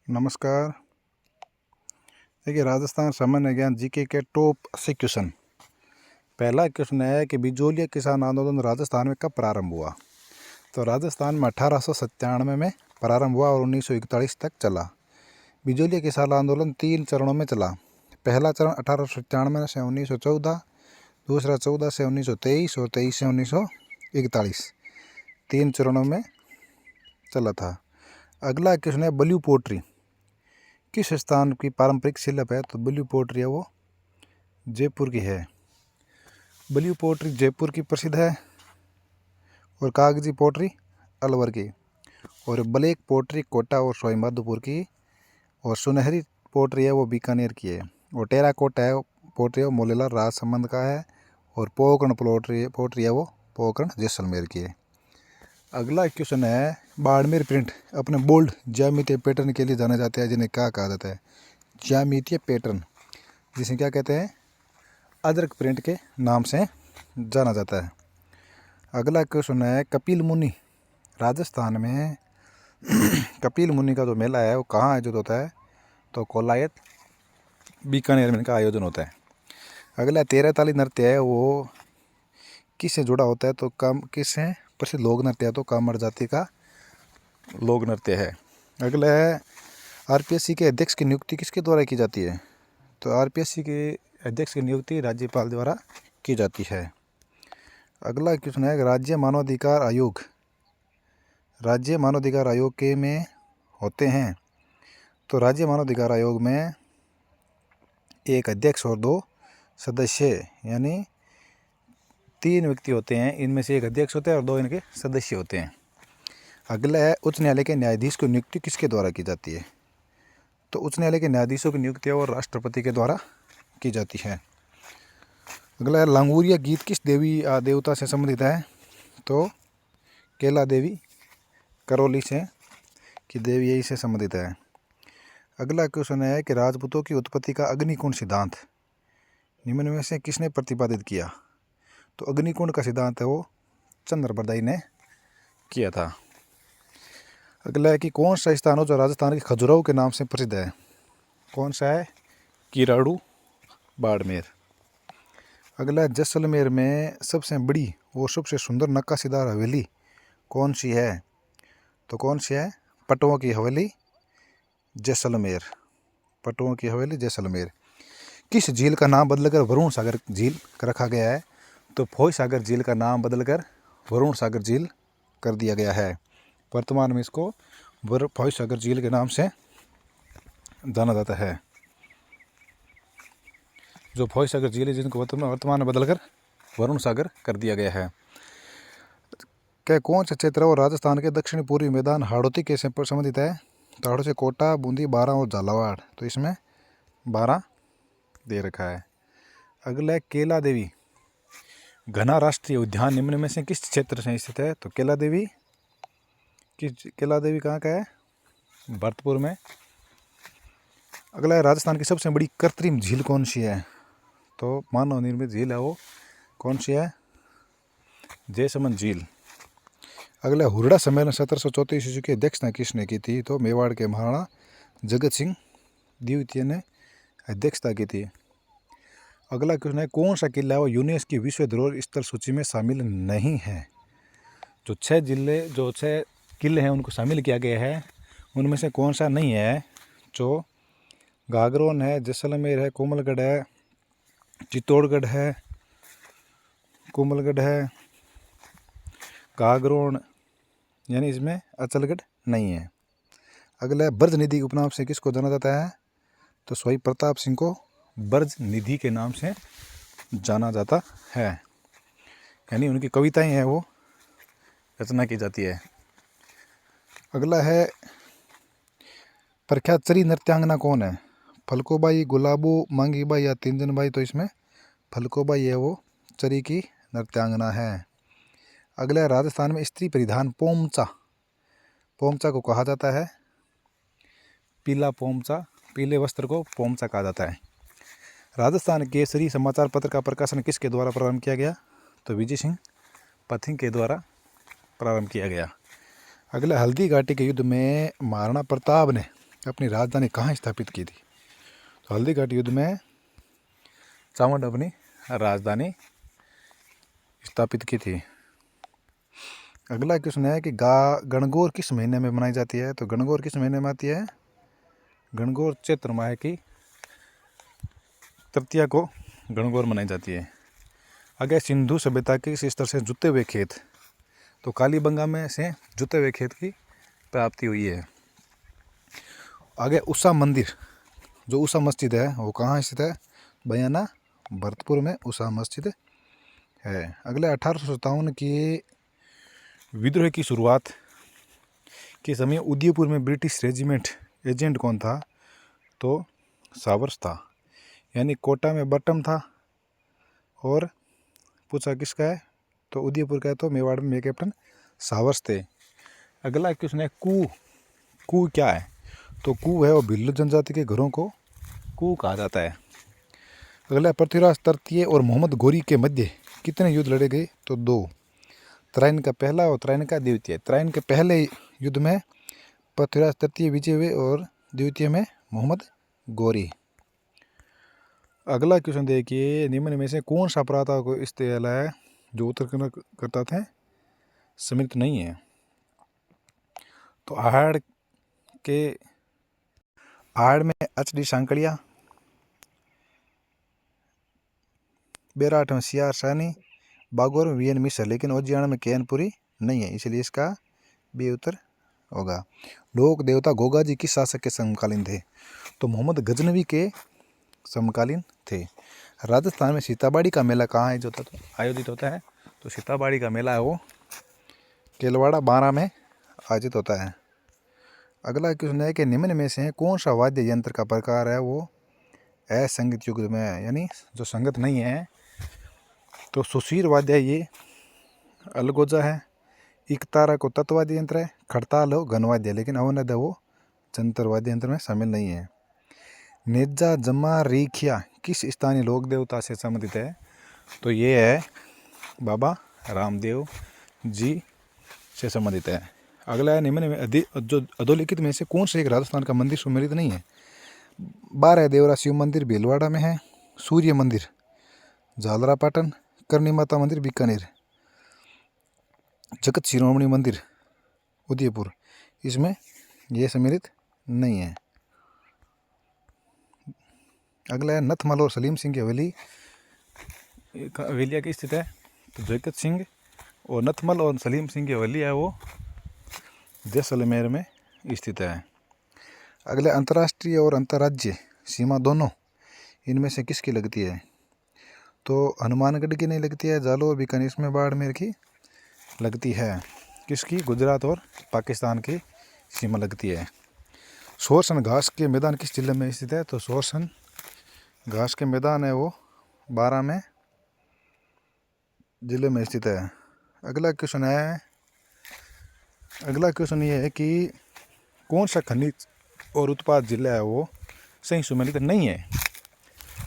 नमस्कार। देखिए, राजस्थान सामान्य ज्ञान जीके के टॉप 80 क्वेश्चन। पहला क्वेश्चन है कि बिजोलिया किसान आंदोलन राजस्थान में कब प्रारंभ हुआ। तो राजस्थान में 1897 में प्रारंभ हुआ और 1941 तक चला। बिजोलिया किसान आंदोलन 3 चरणों में चला। पहला चरण 1897 से 1914, दूसरा 14 से 1923 और 23 से 1941। 3 चरणों में चला था। अगला क्वेश्चन है ब्लू पोट्री किस स्थान की पारंपरिक शिल्प है। तो ब्लू पोट्री है वो जयपुर की है। ब्लू पोट्री जयपुर की प्रसिद्ध है और कागजी पोट्री अलवर की, और ब्लैक पोट्री कोटा और सवाई माधोपुर की, और सुनहरी पोट्री है वो बीकानेर की है, और टेराकोटा है पोट्री है वो मोलेला राजसमंद का है, और पोकरण पोट्री है वो पोकरण जैसलमेर की है। अगला क्वेश्चन है बाड़मेर प्रिंट अपने बोल्ड ज्यामितीय पैटर्न के लिए जाना जाता है, जिन्हें क्या कहा जाता है। ज्यामितीय पैटर्न, जिसे क्या कहते हैं, अदरक प्रिंट के नाम से जाना जाता है। अगला क्वेश्चन है कपिल मुनि राजस्थान में कपिल मुनि का जो मेला है वो कहाँ आयोजित होता है। तो कोलायत बीकानेर में इनका आयोजन होता है। अगला 13 ताली नृत्य है वो किससे जुड़ा होता है। तो किससे प्रसिद्ध लोक नृत्य है। तो कामर जाति का लोक नृत्य है। अगला है आरपीएससी के अध्यक्ष की नियुक्ति किसके द्वारा की जाती है। तो आरपीएससी के अध्यक्ष की नियुक्ति राज्यपाल द्वारा की जाती है। अगला क्वेश्चन है राज्य मानवाधिकार आयोग के में होते हैं। तो राज्य मानवाधिकार आयोग में एक अध्यक्ष और 2 सदस्य यानी 3 व्यक्ति होते हैं। इनमें से एक अध्यक्ष होता है और 2 इनके सदस्य होते हैं। अगला है उच्च न्यायालय के न्यायाधीश की नियुक्ति किसके द्वारा की जाती है। तो उच्च न्यायालय के न्यायाधीशों की नियुक्ति और राष्ट्रपति के द्वारा की जाती है। अगला है लांगूरिया गीत किस देवी देवता से संबंधित है। तो केला देवी करौली से की देवी यही से संबंधित है। अगला क्वेश्चन है कि राजपूतों की उत्पत्ति का अग्निकुंड सिद्धांत निम्न में से किसने प्रतिपादित किया। तो अग्निकुंड का सिद्धांत है वो चंद्रबरदाई ने किया था। अगला है कि कौन सा स्थान हो जो राजस्थान के खजुराहो के नाम से प्रसिद्ध है। कौन सा है। किराड़ू बाड़मेर। अगला है जैसलमेर में सबसे बड़ी और सबसे सुंदर नक्काशीदार हवेली कौन सी है। तो कौन सी है। पटवों की हवेली जैसलमेर। पटवों की हवेली जैसलमेर। किस झील का नाम बदलकर वरुण सागर झील रखा गया है। तो फोय सागर झील का नाम बदलकर वरुण सागर झील कर दिया गया है। वर्तमान में इसको फोय सागर झील के नाम से जाना जाता है। जो फोय सागर झील है जिनको वर्तमान में बदलकर वरुण सागर कर दिया गया है। क्या कौन सा क्षेत्र है वो राजस्थान के दक्षिण पूर्वी मैदान हाड़ौती के से संबंधित है। तो हाड़ौती से कोटा, बूंदी, बारां और झालावाड़। तो इसमें 12 दे रखा है। अगला है केला देवी घना राष्ट्रीय उद्यान निम्न में से किस क्षेत्र से स्थित है। तो केला देवी कहाँ का है। भरतपुर में। अगला है राजस्थान की सबसे बड़ी कृत्रिम झील कौन सी है। तो मानव निर्मित झील है वो कौन सी है। जयसमंद झील। अगला हुरडा सम्मेलन 1734 ईस्वी की अध्यक्षता किसने की थी। तो मेवाड़ के महाराणा जगत सिंह द्वितीय ने अध्यक्षता की थी। अगला क्वेश्चन है कौन सा किला है वो यूनेस्को की विश्व धरोहर स्थल सूची में शामिल नहीं है। जो 6 किले हैं उनको शामिल किया गया है, उनमें से कौन सा नहीं है। जो गागरोन है, जैसलमेर है, कोमलगढ़ है, चित्तौड़गढ़ है, कोमलगढ़ है, गागरोन यानी इसमें अचलगढ़ नहीं है। अगला ब्रज निधि के उपनाम से किसको जाना जाता है। तो सवाई प्रताप सिंह को ब्रज निधि के नाम से जाना जाता है, यानी उनकी कविताएं हैं वो रचना की जाती है। अगला है प्रख्यात चरी नृत्यांगना कौन है। फलकोबाई, गुलाबो, मांगीबाई या तिंजनबाई। तो इसमें फलकोबाई है वो चरी की नृत्यांगना है। अगला है राजस्थान में स्त्री परिधान पोमचा को कहा जाता है पीला पोमचा, पीले वस्त्र को पोमचा कहा जाता है। राजस्थान केसरी समाचार पत्र का प्रकाशन किसके द्वारा प्रारंभ किया गया। तो विजय सिंह पथिक के द्वारा प्रारंभ किया गया। अगला हल्दी घाटी के युद्ध में महाराणा प्रताप ने अपनी राजधानी कहाँ स्थापित की थी? तो हल्दीघाटी युद्ध में चावंड अपनी राजधानी स्थापित की थी। अगला क्वेश्चन है कि गणगौर किस महीने में मनाई जाती है? तो गणगौर किस महीने में आती है? गणगौर चैत्र माह की तृतीया को गणगौर मनाई जाती है। आगे सिंधु सभ्यता के इस स्तर से जुते हुए खेत, तो कालीबंगा में से जुते हुए खेत की प्राप्ति हुई है। आगे उषा मंदिर, जो उषा मस्जिद है वो कहाँ स्थित है? बयाना भरतपुर में उषा मस्जिद है। अगले 1857 के विद्रोह की शुरुआत के समय उदयपुर में ब्रिटिश रेजिमेंट एजेंट कौन था? तो सावर्स था। यानी कोटा में बटम था और पूछा किसका है? तो उदयपुर का है, तो मेवाड़ में कैप्टन सावर्स थे। अगला क्वेश्चन है कू क्या है? तो कू है वो भिल्ल जनजाति के घरों को कू कहा जाता है। अगला पृथ्वीराज तृतीय और मोहम्मद गोरी के मध्य कितने युद्ध लड़े गए? तो 2। त्राइन का पहला और त्राइन का द्वितीय। त्राइन के पहले युद्ध में पृथ्वीराज तृतीय विजय हुए और द्वितीय में मोहम्मद गोरी। अगला क्वेश्चन देखिए, निम्न में से कौन सा प्रांत को स्थल है जो उत्तर करता थे सम्मिलित नहीं है? तो आहड़ में एचडी सांकड़िया, बेराठ में सीआर सानी, बागौर में वीएन मिश्र, लेकिन ओजियाना में केएनपुरी नहीं है, इसलिए इसका बी उत्तर होगा। लोक देवता गोगा जी किस शासक के समकालीन थे? तो मोहम्मद गजनवी के समकालीन थे। राजस्थान में सीताबाड़ी का मेला कहाँ आयोजित होता है? तो सीताबाड़ी का मेला है वो केलवाड़ा 12 में आयोजित होता है। अगला क्वेश्चन है कि निम्न में से कौन सा वाद्य यंत्र का प्रकार है वो असंगत युग में है, यानी जो संगत नहीं है? तो सुशीर वाद्य ये अलगोजा है, इकतारा को तत्वाद्य यंत्र है, खड़ताल हो घनवाद्य, लेकिन अवनद वो जंतर वाद्य यंत्र में शामिल नहीं है। नेजा जमा रेखिया किस स्थानीय लोक देवता से संबंधित है? तो ये है बाबा रामदेव जी से संबंधित है। अगला है निम्न में जो अधोलिखित में से कौन से एक राजस्थान का मंदिर सुमेलित नहीं है? 12 देवरा शिव मंदिर भीलवाड़ा में है, सूर्य मंदिर झालरापाटन, करणी माता मंदिर बीकानेर, जगत शिरोमणि मंदिर उदयपुर, इसमें यह सम्मिलित नहीं है। अगला है नथमल और सलीम सिंह की हवेलिया की स्थित है? तो जगत सिंह और नथमल और सलीम सिंह की हवेली है वो जैसलमेर में स्थित है। अगले अंतर्राष्ट्रीय और अंतर्राज्य सीमा दोनों इनमें से किसकी लगती है? तो हनुमानगढ़ की नहीं लगती है, जालोर बीकानेर में बाड़मेर की लगती है। किसकी? गुजरात और पाकिस्तान की सीमा लगती है। सोरसन घास के मैदान किस जिले में स्थित है? तो सोरसन घास के मैदान है वो 12 में जिले में स्थित है। अगला क्वेश्चन ये है कि कौन सा खनिज और उत्पाद जिला है वो सही सुमेलित नहीं है?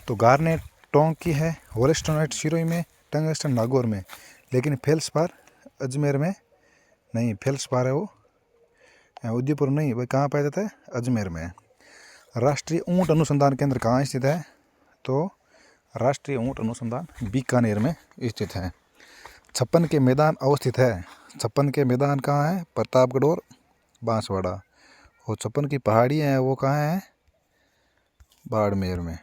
तो गार्नेट टोंकी है, होलेस्टोनाइट सिरोही में, टंगस्टन नागौर में, लेकिन फेल्सपार अजमेर में नहीं। फेल्सपार है वो उदयपुर नहीं, वह कहाँ पाया जाता है? अजमेर में। राष्ट्रीय ऊंट अनुसंधान केंद्र कहाँ स्थित है? तो राष्ट्रीय ऊंट अनुसंधान बीकानेर में स्थित है। छप्पन के मैदान अवस्थित है। छप्पन के मैदान कहाँ है? प्रतापगढ़ और बांसवाड़ा। और छप्पन की पहाड़ियाँ हैं वो कहाँ हैं? बाड़मेर में।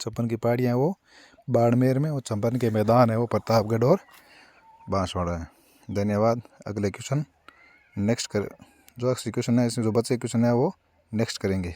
छप्पन की पहाड़ियाँ हैं वो बाड़मेर में, और छप्पन के मैदान है वो प्रतापगढ़ और बांसवाड़ा है। धन्यवाद। अगले क्वेश्चन नेक्स्ट जो क्वेश्चन है इसमें जो बचे क्वेश्चन है वो नेक्स्ट करेंगे।